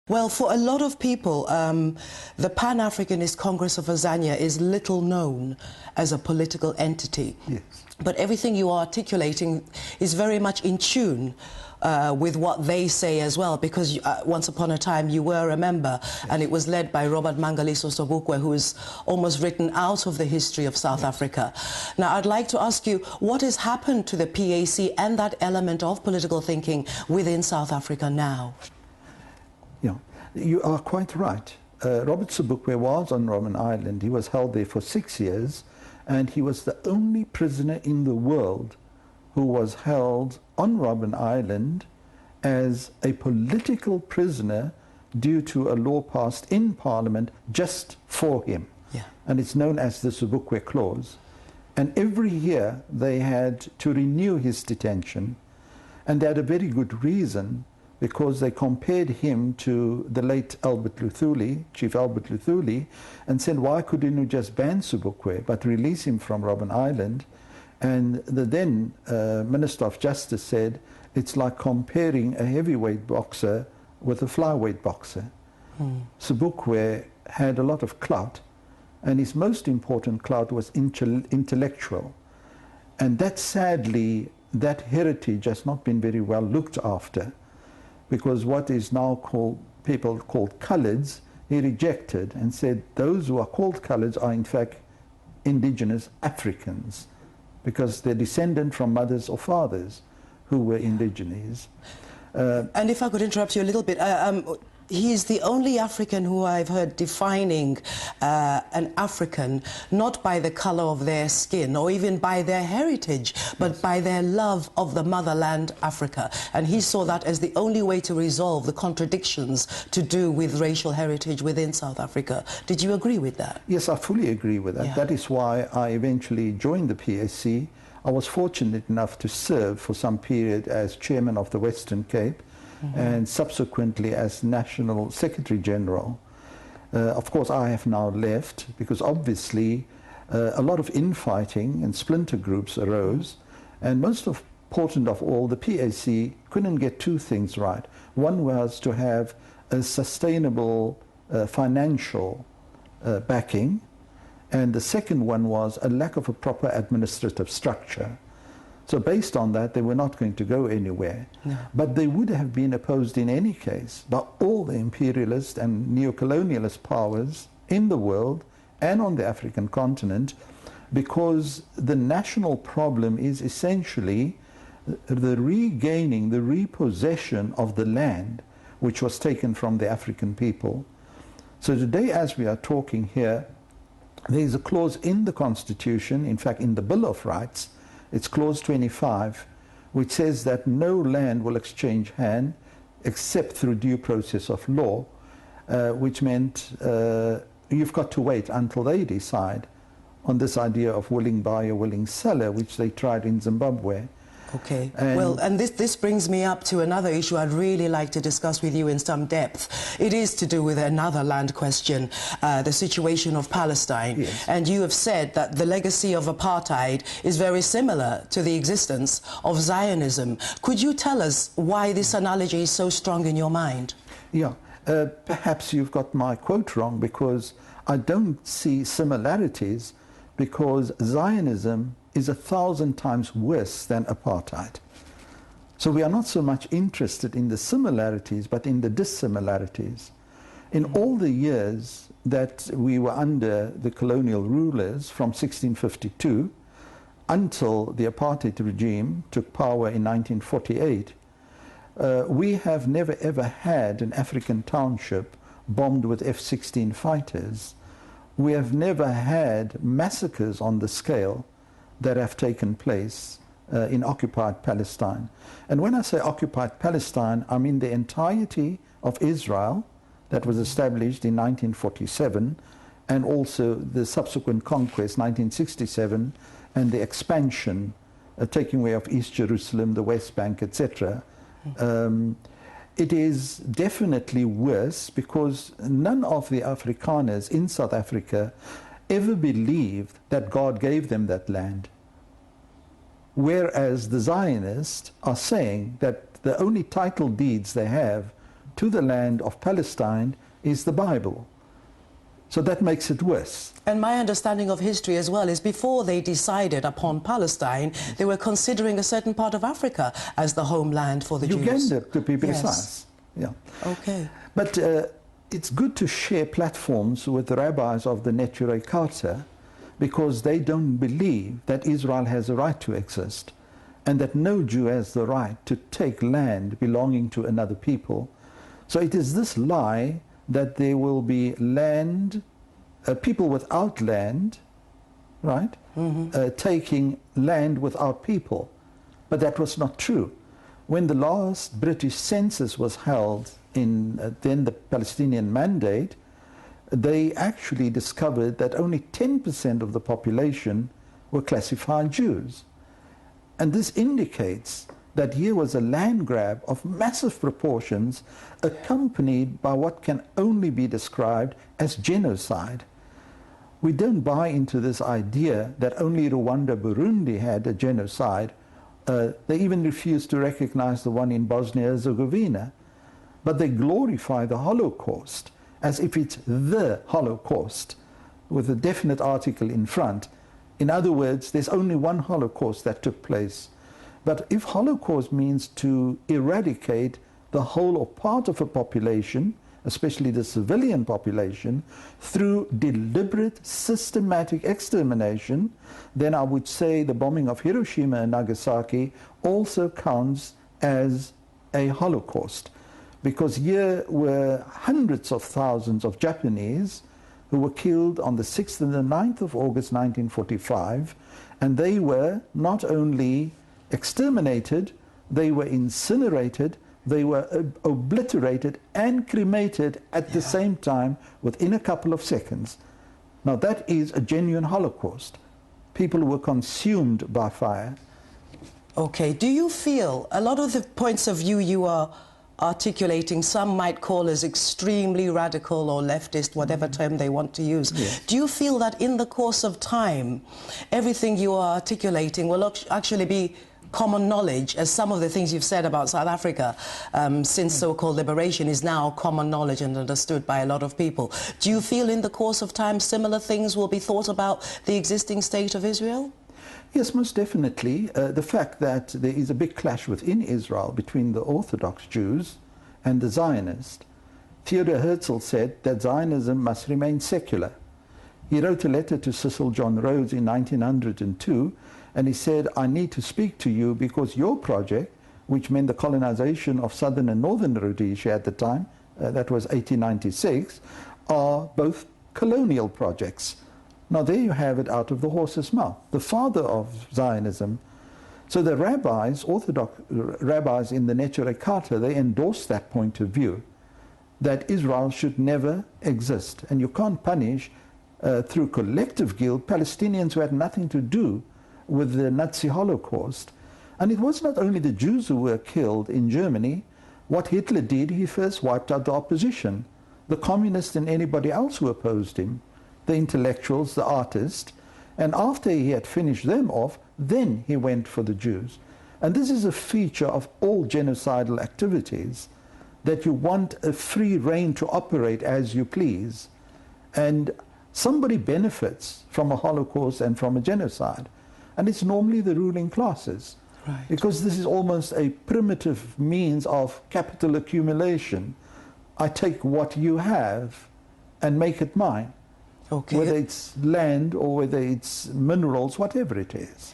Well, for a lot of people, the Pan-Africanist Congress of Azania is little known as a political entity. Yes. But everything you are articulating is very much in tune with what they say as well, because once upon a time you were a member, yes, and it was led by Robert Mangaliso Sobukwe, who is almost written out of the history of South, yes, Africa. Now, I'd like to ask you, what has happened to the PAC and that element of political thinking within South Africa now? Yeah, you are quite right. Robert Sobukwe was on Robben Island. He was held there for 6 years, and he was the only prisoner in the world who was held on Robben Island as a political prisoner due to a law passed in Parliament just for him. Yeah. And it's known as the Sobukwe Clause. And every year they had to renew his detention, and they had a very good reason, because they compared him to the late Albert Luthuli, Chief Albert Luthuli, and said, why couldn't you just ban Sobukwe but release him from Robben Island? And the then Minister of Justice said, it's like comparing a heavyweight boxer with a flyweight boxer. Sobukwe had a lot of clout, and his most important clout was intellectual. And that, sadly, that heritage has not been very well looked after, because what is now called, people called coloureds, he rejected and said those who are called coloureds are in fact indigenous Africans, because they're descendant from mothers or fathers who were indigenous. And if I could interrupt you a little bit, he is the only African who I've heard defining an African not by the colour of their skin or even by their heritage, but yes, by their love of the motherland Africa. And he saw that as the only way to resolve the contradictions to do with racial heritage within South Africa. Did you agree with that? Yes, I fully agree with that. Yeah. That is why I eventually joined the PAC. I was fortunate enough to serve for some period as chairman of the Western Cape, and subsequently as National Secretary General. Of course, I have now left because obviously a lot of infighting and splinter groups arose, and most important of all, the PAC couldn't get two things right. One was to have a sustainable financial backing, and the second one was a lack of a proper administrative structure. So based on that, they were not going to go anywhere. No. But they would have been opposed in any case by all the imperialist and neo-colonialist powers in the world and on the African continent, because the national problem is essentially the regaining, the repossession of the land which was taken from the African people. So today, as we are talking here, there is a clause in the Constitution, in fact in the Bill of Rights, it's clause 25, which says that no land will exchange hand except through due process of law, which meant you've got to wait until they decide on this idea of willing buyer, willing seller, which they tried in Zimbabwe. Okay. And this brings me up to another issue I'd really like to discuss with you in some depth. It is to do with another land question, the situation of Palestine. Yes. And you have said that the legacy of apartheid is very similar to the existence of Zionism. Could you tell us why this analogy is so strong in your mind? Yeah. Perhaps you've got my quote wrong, because I don't see similarities, because Zionism is 1,000 times worse than apartheid. So we are not so much interested in the similarities, but in the dissimilarities. In all the years that we were under the colonial rulers from 1652 until the apartheid regime took power in 1948, we have never ever had an African township bombed with F-16 fighters. We have never had massacres on the scale that have taken place in occupied Palestine. And when I say occupied Palestine, I mean the entirety of Israel that was established in 1947, and also the subsequent conquest, 1967, and the expansion, taking away of East Jerusalem, the West Bank, etc. It is definitely worse, because none of the Afrikaners in South Africa ever believed that God gave them that land. Whereas the Zionists are saying that the only title deeds they have to the land of Palestine is the Bible. So that makes it worse. And my understanding of history as well is before they decided upon Palestine, they were considering a certain part of Africa as the homeland for the Jews. Uganda, to be precise. Yes. Yeah. Okay. But it's good to share platforms with the rabbis of the Neturei Karta, because they don't believe that Israel has a right to exist and that no Jew has the right to take land belonging to another people. So it is this lie that there will be land, people without land, right, taking land without people. But that was not true. When the last British census was held in then the Palestinian Mandate, they actually discovered that only 10% of the population were classified Jews. And this indicates that here was a land grab of massive proportions, accompanied by what can only be described as genocide. We don't buy into this idea that only Rwanda, Burundi had a genocide. They even refuse to recognize the one in Bosnia-Herzegovina. But they glorify the Holocaust as if it's the Holocaust, with a definite article in front. In other words, there's only one Holocaust that took place. But if Holocaust means to eradicate the whole or part of a population, especially the civilian population, through deliberate, systematic extermination, then I would say the bombing of Hiroshima and Nagasaki also counts as a Holocaust. Because here were hundreds of thousands of Japanese who were killed on the 6th and the 9th of August 1945, and they were not only exterminated, they were incinerated, they were obliterated and cremated at the same time within a couple of seconds. Now that is a genuine Holocaust. People were consumed by fire. Okay, do you feel a lot of the points of view you are articulating, some might call as extremely radical or leftist, whatever term they want to use. Yes. Do you feel that in the course of time, everything you are articulating will actually be common knowledge, as some of the things you've said about South Africa since so-called liberation is now common knowledge and understood by a lot of people? Do you feel in the course of time similar things will be thought about the existing state of Israel? Yes, most definitely. The fact that there is a big clash within Israel between the Orthodox Jews and the Zionists. Theodor Herzl said that Zionism must remain secular. He wrote a letter to Cecil John Rhodes in 1902, and he said, I need to speak to you because your project, which meant the colonization of southern and northern Rhodesia at the time, that was 1896, are both colonial projects. Now there you have it out of the horse's mouth, the father of Zionism. So the rabbis, Orthodox rabbis in the Neturei Karta, they endorsed that point of view, that Israel should never exist. And you can't punish through collective guilt Palestinians who had nothing to do with the Nazi Holocaust. And it was not only the Jews who were killed in Germany. What Hitler did, he first wiped out the opposition, the communists and anybody else who opposed him, the intellectuals, the artists, and after he had finished them off, then he went for the Jews. And this is a feature of all genocidal activities, that you want a free rein to operate as you please. And somebody benefits from a Holocaust and from a genocide, and it's normally the ruling classes. Right. Because this is almost a primitive means of capital accumulation. I take what you have and make it mine. Okay. Whether it's land or whether it's minerals, whatever it is.